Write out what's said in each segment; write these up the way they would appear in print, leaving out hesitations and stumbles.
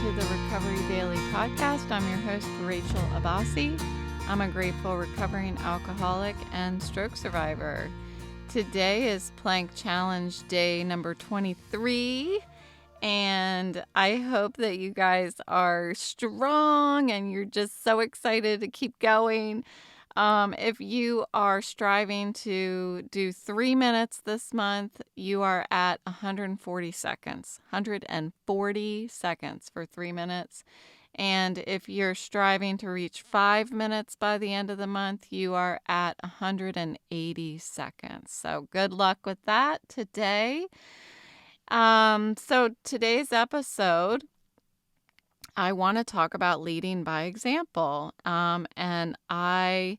to the Recovery Daily podcast. I'm your host, Rachel Abbasi. I'm a grateful recovering alcoholic and stroke survivor. Today is Plank Challenge day number 23, and I hope that you guys are strong and you're just so excited to keep going. If you are striving to do 3 minutes this month, you are at 140 seconds. 140 seconds for 3 minutes. And if you're striving to reach 5 minutes by the end of the month, you are at 180 seconds. So good luck with that today. So today's episode, I want to talk about leading by example. And I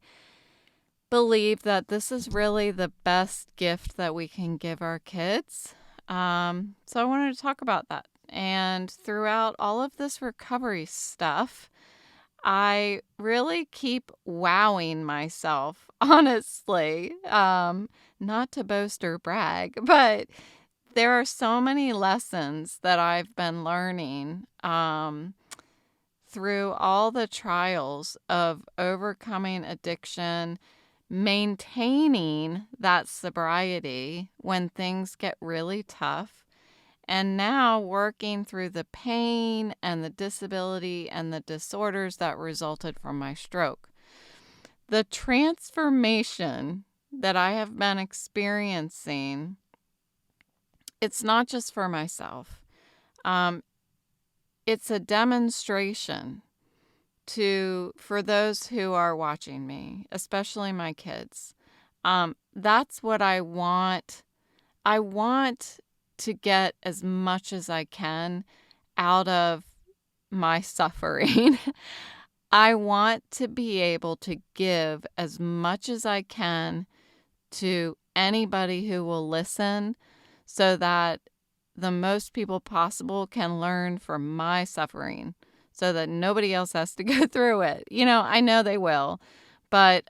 believe that this is really the best gift that we can give our kids. So I wanted to talk about that. And throughout all of this recovery stuff, I really keep wowing myself, honestly. Not to boast or brag, but there are so many lessons that I've been learning through all the trials of overcoming addiction, maintaining that sobriety when things get really tough, and now working through the pain and the disability and the disorders that resulted from my stroke. The transformation that I have been experiencing, it's not just for myself. It's a demonstration for those who are watching me, especially my kids. That's what I want. I want to get as much as I can out of my suffering. I want to be able to give as much as I can to anybody who will listen so that the most people possible can learn from my suffering so that nobody else has to go through it. I know they will, but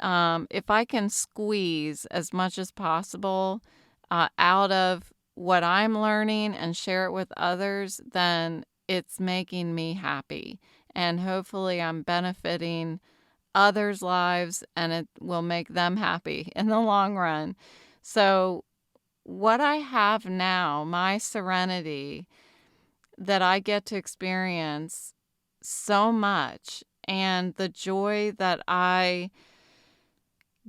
if I can squeeze as much as possible out of what I'm learning and share it with others, then it's making me happy. And hopefully I'm benefiting others' lives and it will make them happy in the long run. So what I have now, my serenity that I get to experience so much, and the joy that I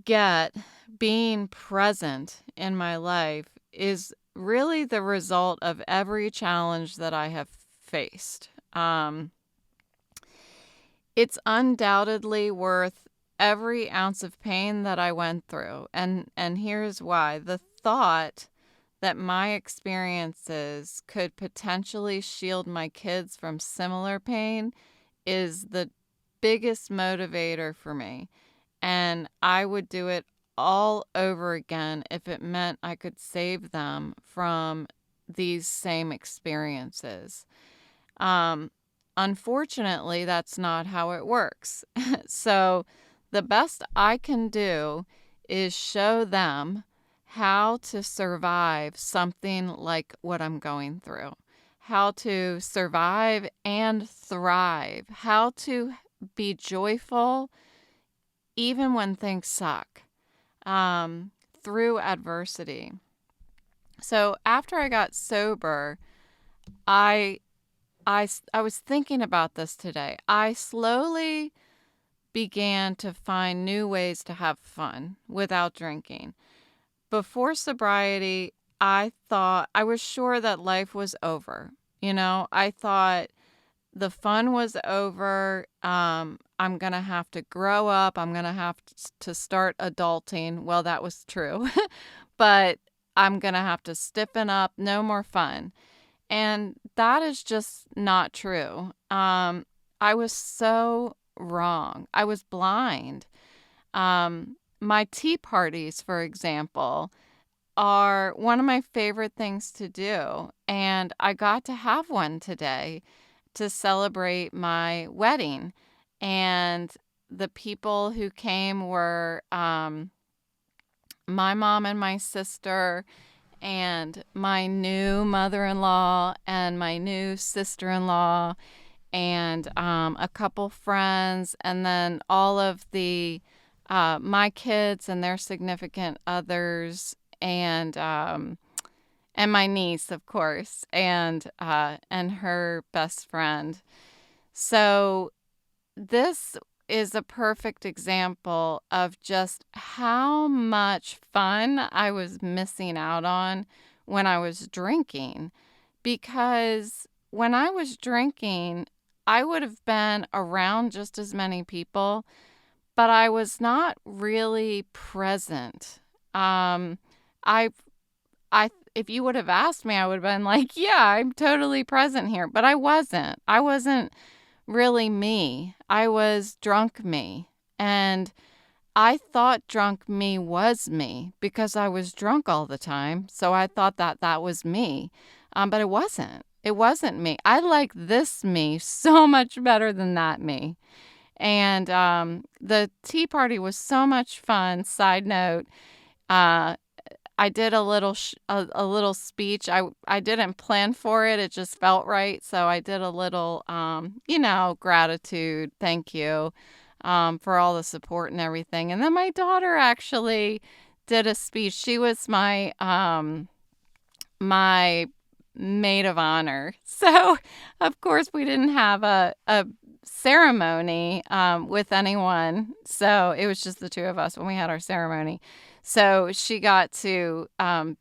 get being present in my life is really the result of every challenge that I have faced. It's undoubtedly worth every ounce of pain that I went through. And here's why. The thought that my experiences could potentially shield my kids from similar pain is the biggest motivator for me. And I would do it all over again if it meant I could save them from these same experiences. Unfortunately, that's not how it works. So the best I can do is show them how to survive something like what I'm going through, how to survive and thrive, how to be joyful even when things suck, through adversity. So after I got sober, I was thinking about this today. I slowly began to find new ways to have fun without drinking. Before sobriety, I was sure that life was over. I thought the fun was over. I'm going to have to grow up. I'm going to have to start adulting. Well, that was true. But I'm going to have to stiffen up. No more fun. And that is just not true. I was so wrong. I was blind. My tea parties, for example, are one of my favorite things to do. And I got to have one today to celebrate my wedding. And the people who came were my mom and my sister and my new mother-in-law and my new sister-in-law and a couple friends, and then all of my kids and their significant others, and my niece, of course, and her best friend. So this is a perfect example of just how much fun I was missing out on when I was drinking. Because when I was drinking, I would have been around just as many people, but I was not really present. I, if you would have asked me, I would have been like, yeah, I'm totally present here, but I wasn't. I wasn't really me. I was drunk me. And I thought drunk me was me because I was drunk all the time. So I thought that that was me. But it wasn't. It wasn't me. I like this me so much better than that me. And the tea party was so much fun. Side note, uh, I did a little speech. I didn't plan for it. It just felt right. So I did a little, gratitude. Thank you for all the support and everything. And then my daughter actually did a speech. She was my maid of honor. So, of course, we didn't have a ceremony with anyone. So it was just the two of us when we had our ceremony. So she got to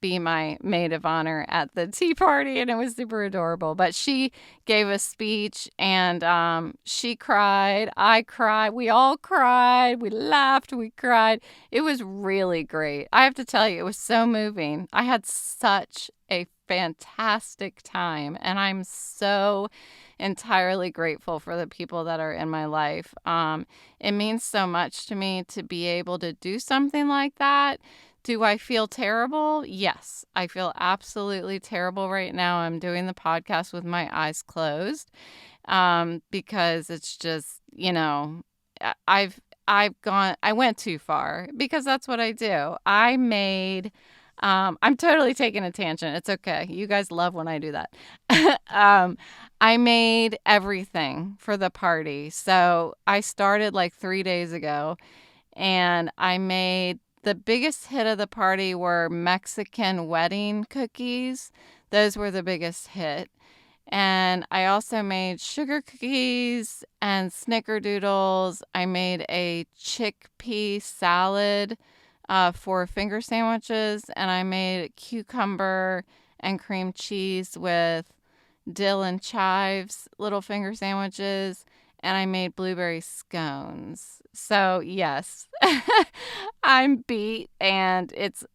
be my maid of honor at the tea party, and it was super adorable. But she gave a speech, and she cried. I cried. We all cried. We laughed. We cried. It was really great. I have to tell you, it was so moving. I had such a fantastic time, and I'm so entirely grateful for the people that are in my life. It means so much to me to be able to do something like that. Do I feel terrible? Yes, I feel absolutely terrible right now. I'm doing the podcast with my eyes closed because it's just, I went too far because that's what I do. I'm totally taking a tangent. It's okay. You guys love when I do that. I made everything for the party. So I started like 3 days ago, and I made the biggest hit of the party were Mexican wedding cookies. Those were the biggest hit. And I also made sugar cookies and snickerdoodles. I made a chickpea salad for finger sandwiches, and I made cucumber and cream cheese with dill and chives little finger sandwiches, and I made blueberry scones. So yes, I'm beat, and it's,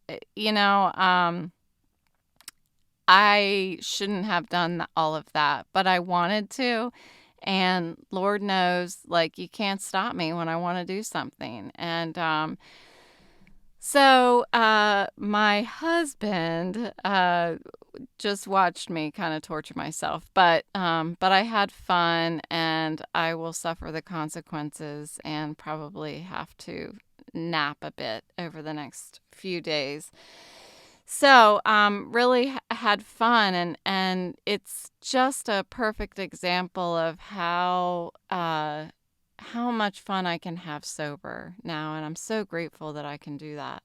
I shouldn't have done all of that, but I wanted to. And Lord knows, like, you can't stop me when I want to do something. And so my husband just watched me kind of torture myself, but I had fun, and I will suffer the consequences and probably have to nap a bit over the next few days. So really had fun, and it's just a perfect example of how much fun I can have sober now, and I'm so grateful that I can do that.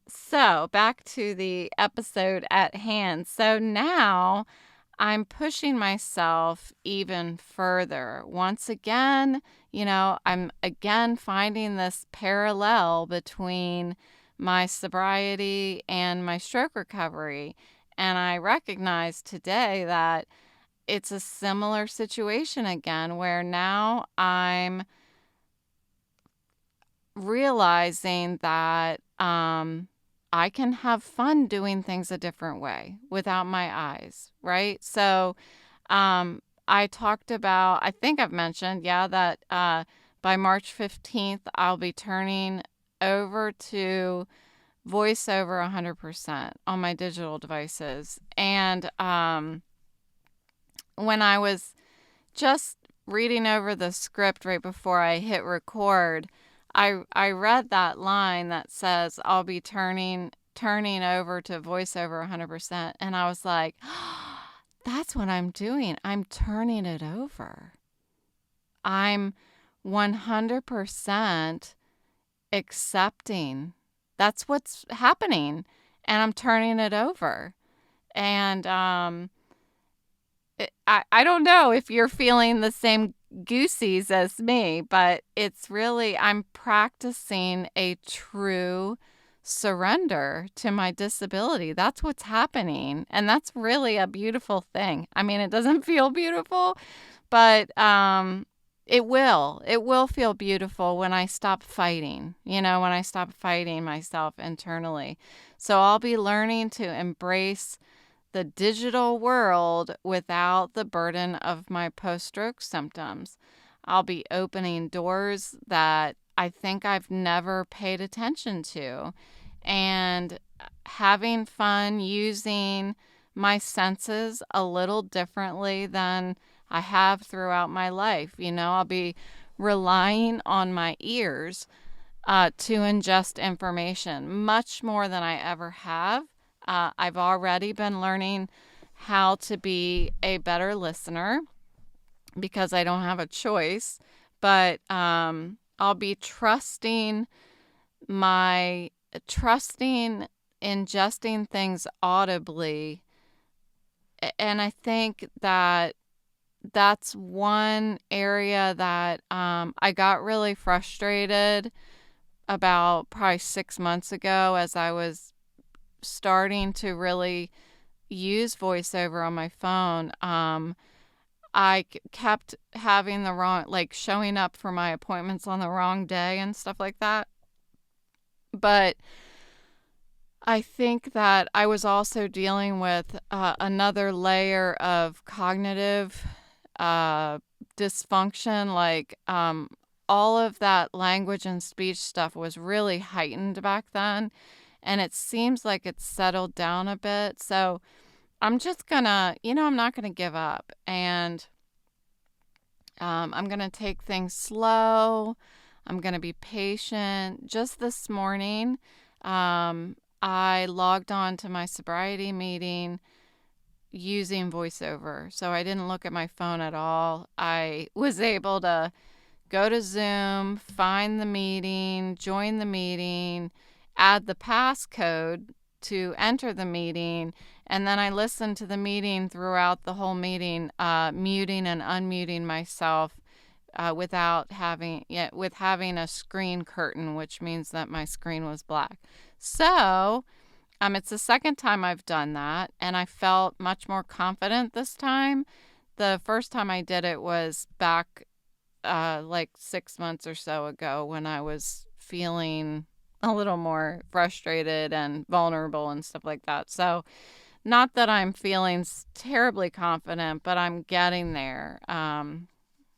So back to the episode at hand. So now I'm pushing myself even further. Once again, I'm again finding this parallel between my sobriety and my stroke recovery. And I recognize today that it's a similar situation again, where now I'm realizing that I can have fun doing things a different way without my eyes, right? So I talked about, I think I've mentioned, that by March 15th, I'll be turning over to voiceover 100% on my digital devices. And when I was just reading over the script right before I hit record, I read that line that says I'll be turning over to voiceover 100%, and I was like, oh, that's what I'm doing. I'm turning it over. I'm 100% accepting. That's what's happening. And I'm turning it over. And I don't know if you're feeling the same goosies as me, but it's really, I'm practicing a true surrender to my disability. That's what's happening. And that's really a beautiful thing. I mean, it doesn't feel beautiful, but it will. It will feel beautiful when I stop fighting, when I stop fighting myself internally. So I'll be learning to embrace the digital world without the burden of my post-stroke symptoms. I'll be opening doors that I think I've never paid attention to, and having fun using my senses a little differently than I have throughout my life. I'll be relying on my ears to ingest information much more than I ever have. I've already been learning how to be a better listener because I don't have a choice, but I'll be trusting ingesting things audibly. And I think that that's one area that I got really frustrated about probably 6 months ago as I was starting to really use voiceover on my phone. I kept having the wrong, like showing up for my appointments on the wrong day and stuff like that. But I think that I was also dealing with another layer of cognitive dysfunction. Like all of that language and speech stuff was really heightened back then. And it seems like it's settled down a bit. So I'm just gonna, I'm not gonna give up. And I'm gonna take things slow. I'm gonna be patient. Just this morning, I logged on to my sobriety meeting using voiceover. So I didn't look at my phone at all. I was able to go to Zoom, find the meeting, join the meeting, add the passcode to enter the meeting, and then I listened to the meeting throughout the whole meeting, muting and unmuting myself with having a screen curtain, which means that my screen was black. So it's the second time I've done that, and I felt much more confident this time. The first time I did it was back like 6 months or so ago when I was feeling a little more frustrated and vulnerable and stuff like that. So not that I'm feeling terribly confident, but I'm getting there.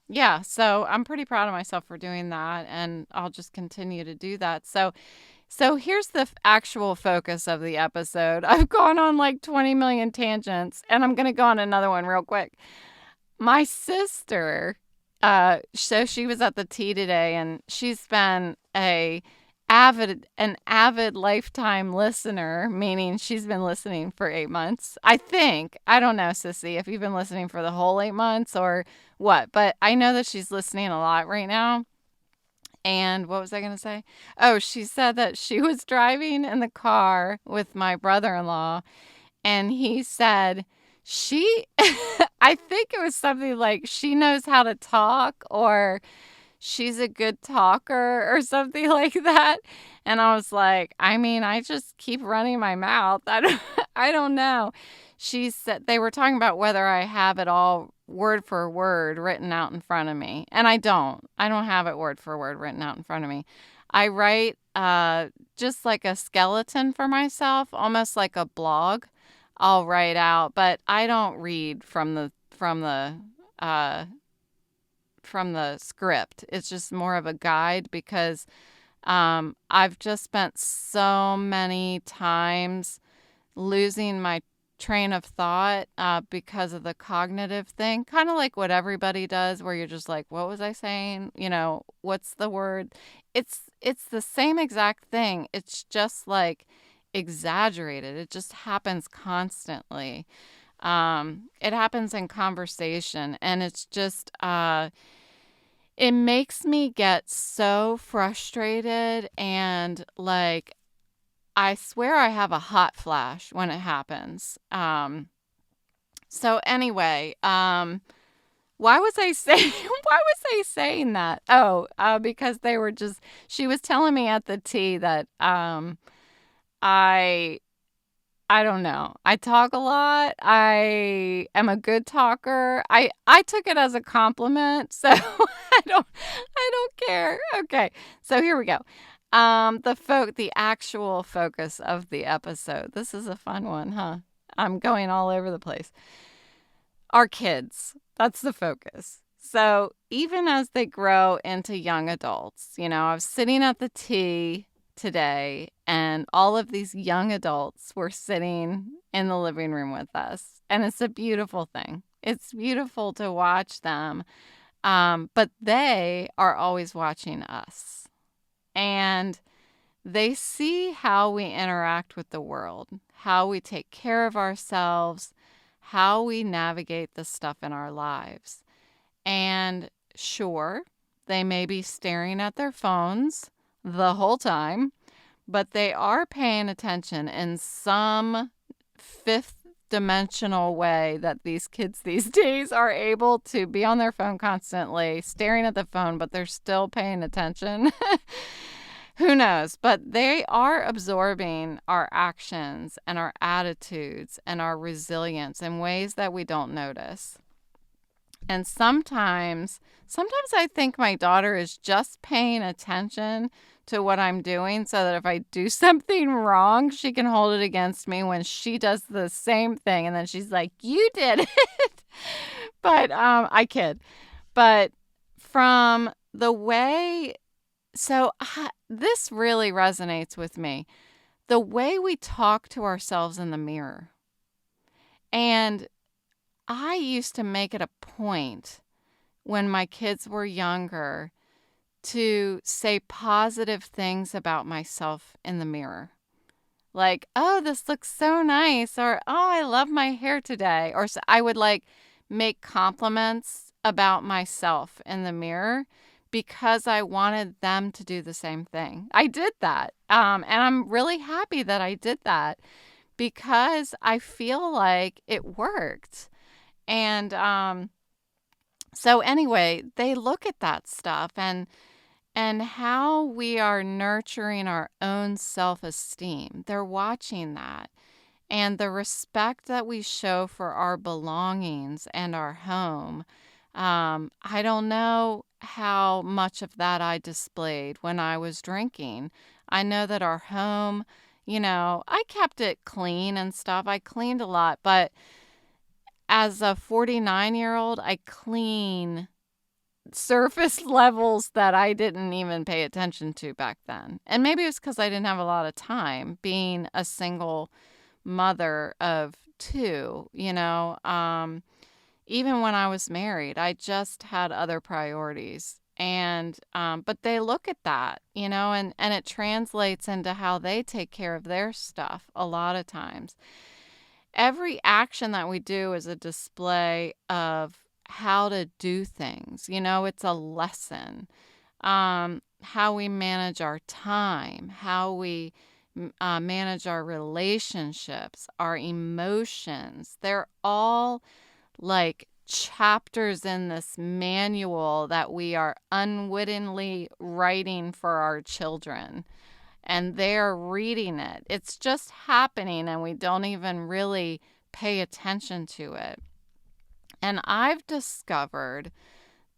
Yeah, so I'm pretty proud of myself for doing that, and I'll just continue to do that. So here's the actual focus of the episode. I've gone on like 20 million tangents, and I'm going to go on another one real quick. My sister, so she was at the tea today, and she's been an avid lifetime listener, meaning she's been listening for 8 months. I think. I don't know, Sissy, if you've been listening for the whole 8 months or what, but I know that she's listening a lot right now. And what was I going to say? Oh, she said that she was driving in the car with my brother-in-law, and he said I think it was something like she knows how to talk, or she's a good talker or something like that. And I was like, I mean, I just keep running my mouth. I don't know. She said they were talking about whether I have it all word for word written out in front of me. And I don't. I don't have it word for word written out in front of me. I write just like a skeleton for myself, almost like a blog. I'll write out, but I don't read from the script. It's just more of a guide because I've just spent so many times losing my train of thought because of the cognitive thing, kind of like what everybody does, where you're just like, what was I saying? What's the word? It's the same exact thing. It's just like exaggerated. It just happens constantly. It happens in conversation, and it's just, it makes me get so frustrated, and like, I swear I have a hot flash when it happens. So anyway, why was I saying why was I saying that? Oh, because they were just she was telling me at the tea that I I don't know. I talk a lot. I am a good talker. I took it as a compliment, so I don't care. Okay. So here we go. The actual focus of the episode. This is a fun one, huh? I'm going all over the place. Our kids. That's the focus. So even as they grow into young adults, I was sitting at the tea today, and all of these young adults were sitting in the living room with us. And it's a beautiful thing. It's beautiful to watch them. But they are always watching us. And they see how we interact with the world, how we take care of ourselves, how we navigate the stuff in our lives. And sure, they may be staring at their phones the whole time, but they are paying attention in some fifth dimensional way that these kids these days are able to be on their phone constantly, staring at the phone, but they're still paying attention. Who knows? But they are absorbing our actions and our attitudes and our resilience in ways that we don't notice. And sometimes I think my daughter is just paying attention to what I'm doing so that if I do something wrong, she can hold it against me when she does the same thing. And then she's like, "You did it." But I kid. But from the way, this really resonates with me. The way we talk to ourselves in the mirror. And I used to make it a point when my kids were younger to say positive things about myself in the mirror. Like, "Oh, this looks so nice," or, "Oh, I love my hair today." Or I would make compliments about myself in the mirror because I wanted them to do the same thing. I did that. And I'm really happy that I did that because I feel like it worked. And so anyway, they look at that stuff and how we are nurturing our own self-esteem. They're watching that. And the respect that we show for our belongings and our home. I don't know how much of that I displayed when I was drinking. I know that our home, I kept it clean and stuff. I cleaned a lot, but as a 49-year-old, I clean surface levels that I didn't even pay attention to back then. And maybe it's because I didn't have a lot of time being a single mother of two, even when I was married, I just had other priorities. And but they look at that, and it translates into how they take care of their stuff a lot of times. Every action that we do is a display of how to do things. It's a lesson. How we manage our time, how we manage our relationships, our emotions. They're all like chapters in this manual that we are unwittingly writing for our children. And they're reading it. It's just happening, and we don't even really pay attention to it. And I've discovered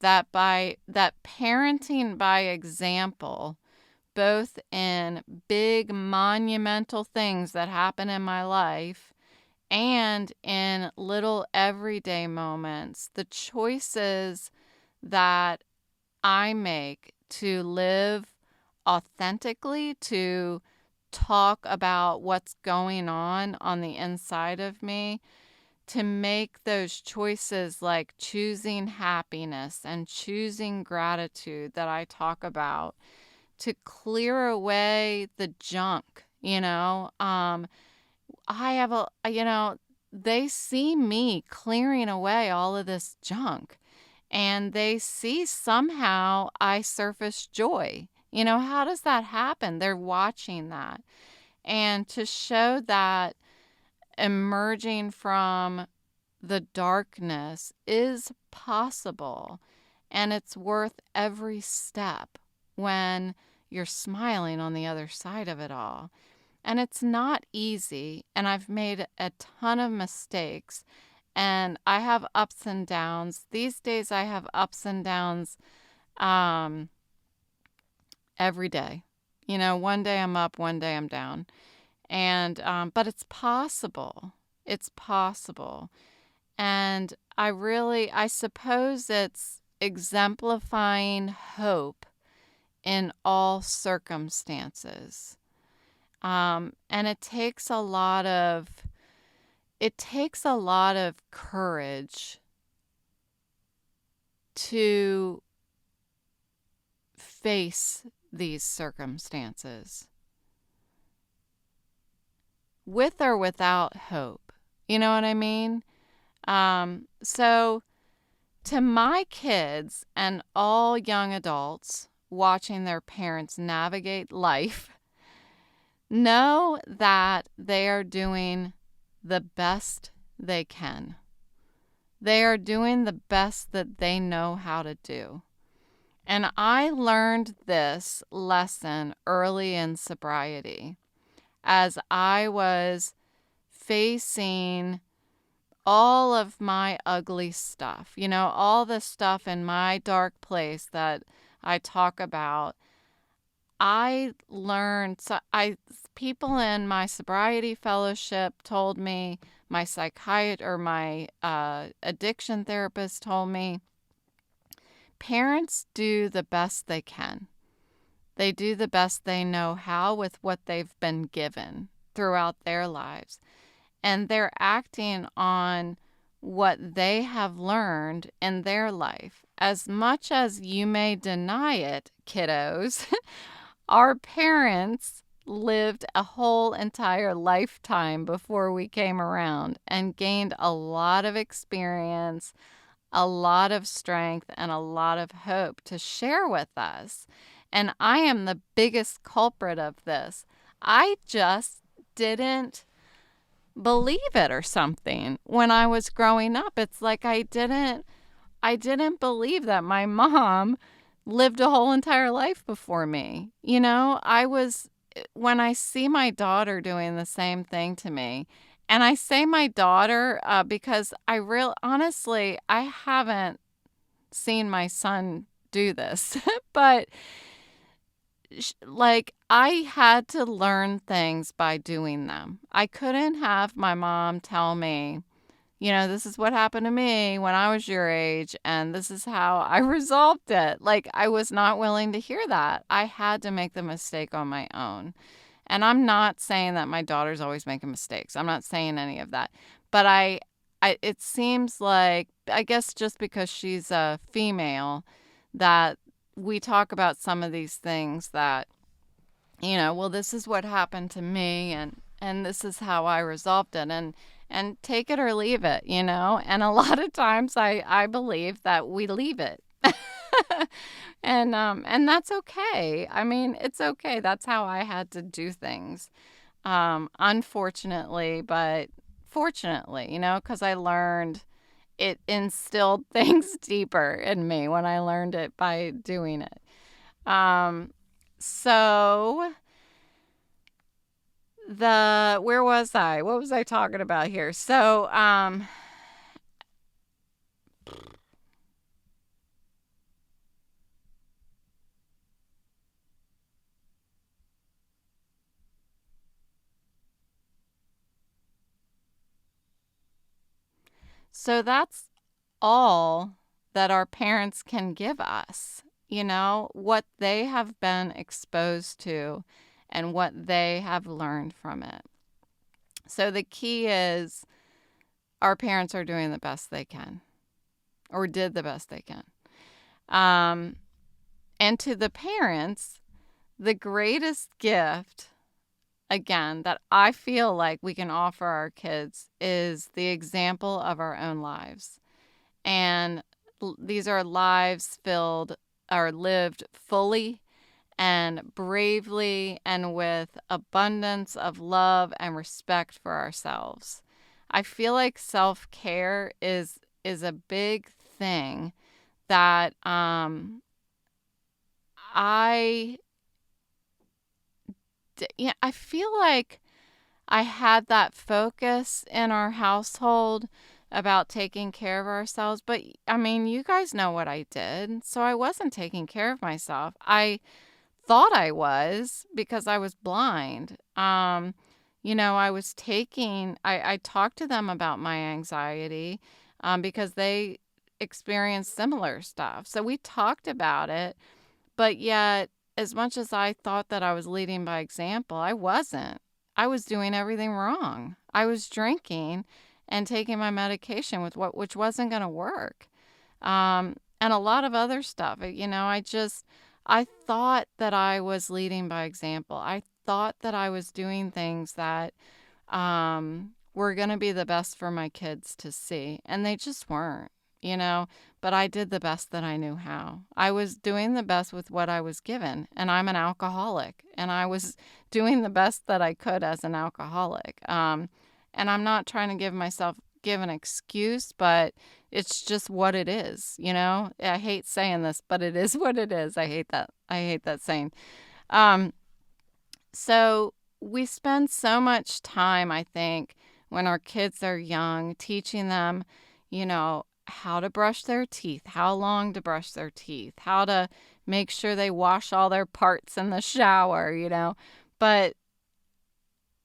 that parenting by example, both in big monumental things that happen in my life and in little everyday moments, the choices that I make to live authentically, to talk about what's going on the inside of me, to make those choices like choosing happiness and choosing gratitude that I talk about, to clear away the junk. I have they see me clearing away all of this junk, and they see somehow I surface joy. How does that happen? They're watching that. And to show that emerging from the darkness is possible, and it's worth every step when you're smiling on the other side of it all. And it's not easy, and I've made a ton of mistakes, and I have ups and downs. These days I have ups and downs um, every day. One day I'm up, one day I'm down. And but it's possible. It's possible. And I suppose it's exemplifying hope in all circumstances. And it takes a lot of courage to face these circumstances with or without hope. You know what I mean? So to my kids and all young adults watching their parents navigate life, know that they are doing the best they can. They are doing the best that they know how to do. And I learned this lesson early in sobriety as I was facing all of my ugly stuff, all the stuff in my dark place that I talk about. I learned, people in my sobriety fellowship told me, my my addiction therapist told me, parents do the best they can. They do the best they know how with what they've been given throughout their lives. And they're acting on what they have learned in their life. As much as you may deny it, kiddos, our parents lived a whole entire lifetime before we came around and gained a lot of experience, a lot of strength, and a lot of hope to share with us. And I am the biggest culprit of this. I just didn't believe it or something when I was growing up. It's like I didn't believe that my mom lived a whole entire life before me. When I see my daughter doing the same thing to me, and I say my daughter because honestly, I haven't seen my son do this, but I had to learn things by doing them. I couldn't have my mom tell me, this is what happened to me when I was your age, and this is how I resolved it. I was not willing to hear that. I had to make the mistake on my own. And I'm not saying that my daughter's always making mistakes. I'm not saying any of that. But it seems like, I guess just because she's a female, that we talk about some of these things that, well, this is what happened to me, and this is how I resolved it, and take it or leave it, And a lot of times I believe that we leave it. And that's okay. I mean, it's okay. That's how I had to do things. Unfortunately, but fortunately, because I learned, it instilled things deeper in me when I learned it by doing it. So where was I? What was I talking about here? So that's all that our parents can give us, what they have been exposed to and what they have learned from it. So the key is our parents are doing the best they can, or did the best they can. And to the parents, the greatest gift again, that I feel like we can offer our kids is the example of our own lives. And these are lives filled or lived fully and bravely and with abundance of love and respect for ourselves. I feel like self-care is a big thing that I yeah, I feel like I had that focus in our household about taking care of ourselves, but I mean, you guys know what I did. So I wasn't taking care of myself. I thought I was because I was blind. I was I talked to them about my anxiety because they experienced similar stuff. So we talked about it, but yet, as much as I thought that I was leading by example, I wasn't. I was doing everything wrong. I was drinking and taking my medication which wasn't going to work. And a lot of other stuff. I thought that I was leading by example. I thought that I was doing things that were going to be the best for my kids to see, and they just weren't, you know. But I did the best that I knew how. I was doing the best with what I was given, and I'm an alcoholic, and I was doing the best that I could as an alcoholic. And I'm not trying to give an excuse, but it's just what it is, you know? I hate saying this, but it is what it is. I hate that. I hate that saying. Um, so we spend so much time, I think, when our kids are young, teaching them, how to brush their teeth, how long to brush their teeth, how to make sure they wash all their parts in the shower. But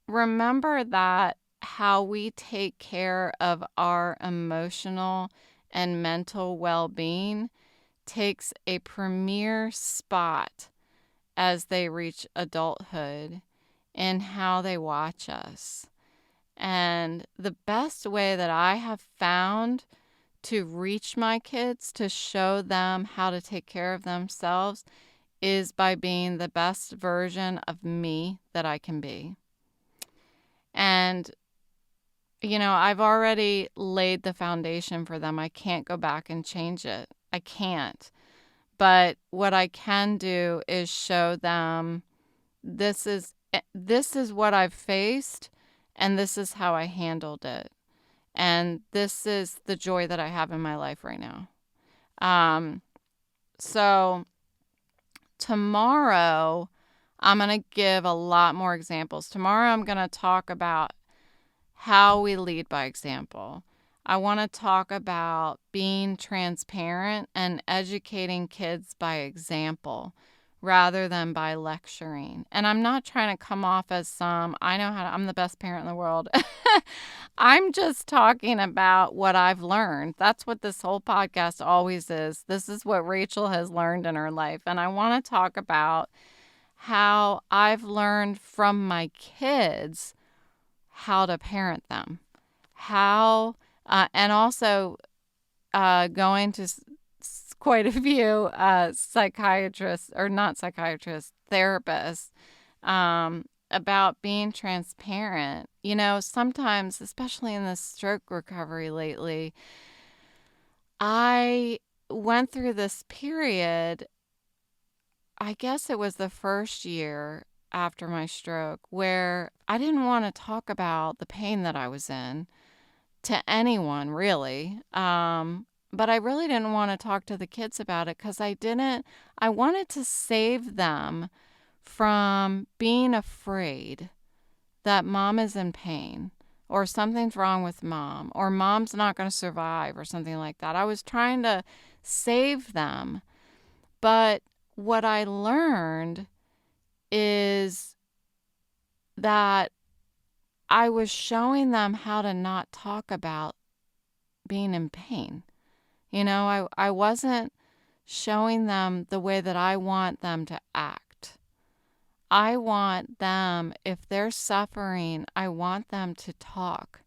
remember that how we take care of our emotional and mental well-being takes a premier spot as they reach adulthood in how they watch us. And the best way that I have found to reach my kids, to show them how to take care of themselves, is by being the best version of me that I can be. And, I've already laid the foundation for them. I can't go back and change it. I can't. But what I can do is show them this is what I've faced, and this is how I handled it. And this is the joy that I have in my life right now. So tomorrow, I'm going to give a lot more examples. Tomorrow, I'm going to talk about how we lead by example. I want to talk about being transparent and educating kids by example rather than by lecturing. And I'm not trying to come off as I'm the best parent in the world. I'm just talking about what I've learned. That's what this whole podcast always is. This is what Rachel has learned in her life. And I want to talk about how I've learned from my kids how to parent them, and also going to quite a few psychiatrists, or not psychiatrists, therapists, about being transparent. Sometimes, especially in this stroke recovery lately, I went through this period, I guess it was the first year after my stroke, where I didn't want to talk about the pain that I was in to anyone, really. But I really didn't want to talk to the kids about it because I wanted to save them from being afraid that mom is in pain, or something's wrong with mom, or mom's not going to survive, or something like that. I was trying to save them. But what I learned is that I was showing them how to not talk about being in pain. I wasn't showing them the way that I want them to act. I want them, if they're suffering, I want them to talk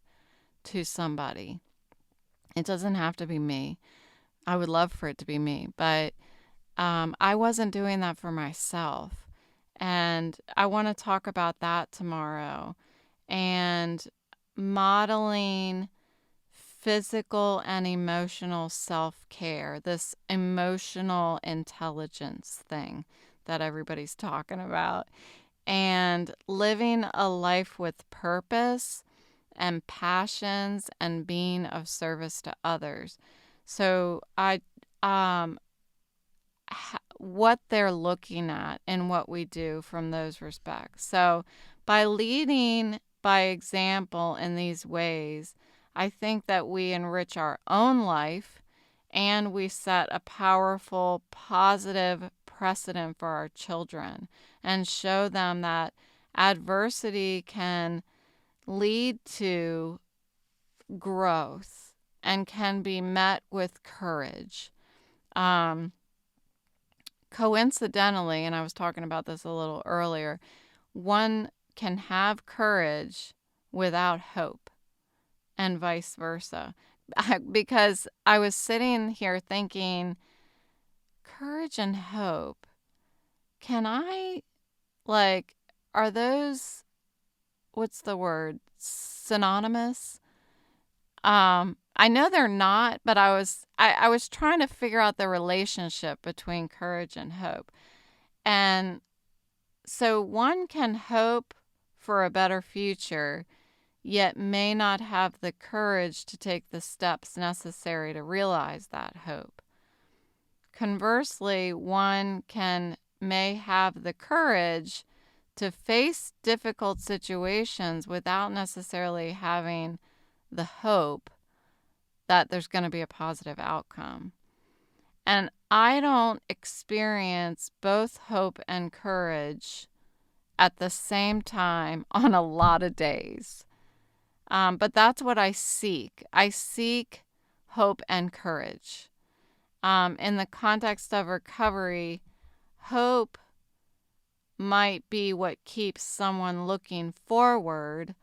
to somebody. It doesn't have to be me. I would love for it to be me, but I wasn't doing that for myself. And I want to talk about that tomorrow. And modeling physical and emotional self-care, this emotional intelligence thing that everybody's talking about, and living a life with purpose and passions and being of service to others. So um what they're looking at and what we do from those respects. So by leading by example in these ways, I think that we enrich our own life and we set a powerful, positive precedent for our children and show them that adversity can lead to growth and can be met with courage. Um, Coincidentally, and I was talking about this a little earlier, one can have courage without hope and vice versa. Because I was sitting here thinking, courage and hope, can I, like, are those, what's the word, synonymous? I know they're not, but I was trying to figure out the relationship between courage and hope. And so one can hope for a better future, yet may not have the courage to take the steps necessary to realize that hope. Conversely, one may have the courage to face difficult situations without necessarily having the hope that there's going to be a positive outcome. And I don't experience both hope and courage at the same time on a lot of days. But that's what I seek. I seek hope and courage. In the context of recovery, hope might be what keeps someone looking forward,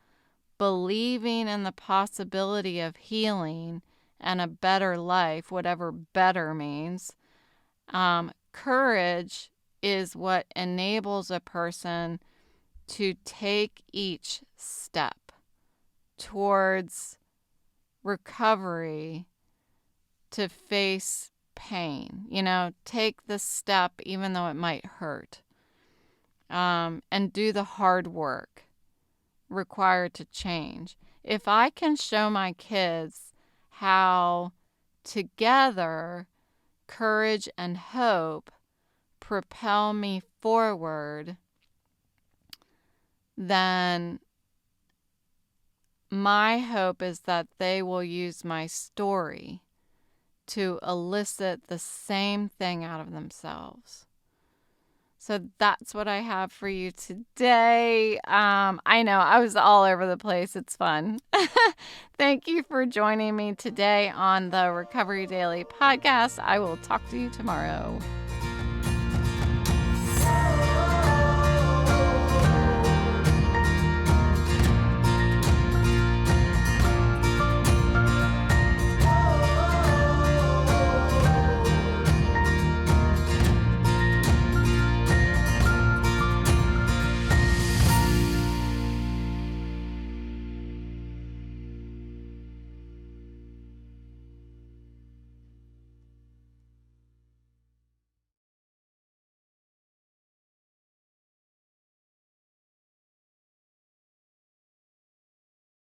believing in the possibility of healing and a better life, whatever better means. Courage is what enables a person to take each step towards recovery, to face pain, take the step even though it might hurt, and do the hard work required to change. If I can show my kids how together courage and hope propel me forward, then my hope is that they will use my story to elicit the same thing out of themselves. So that's what I have for you today. I know I was all over the place. It's fun. Thank you for joining me today on the Recovery Daily podcast. I will talk to you tomorrow.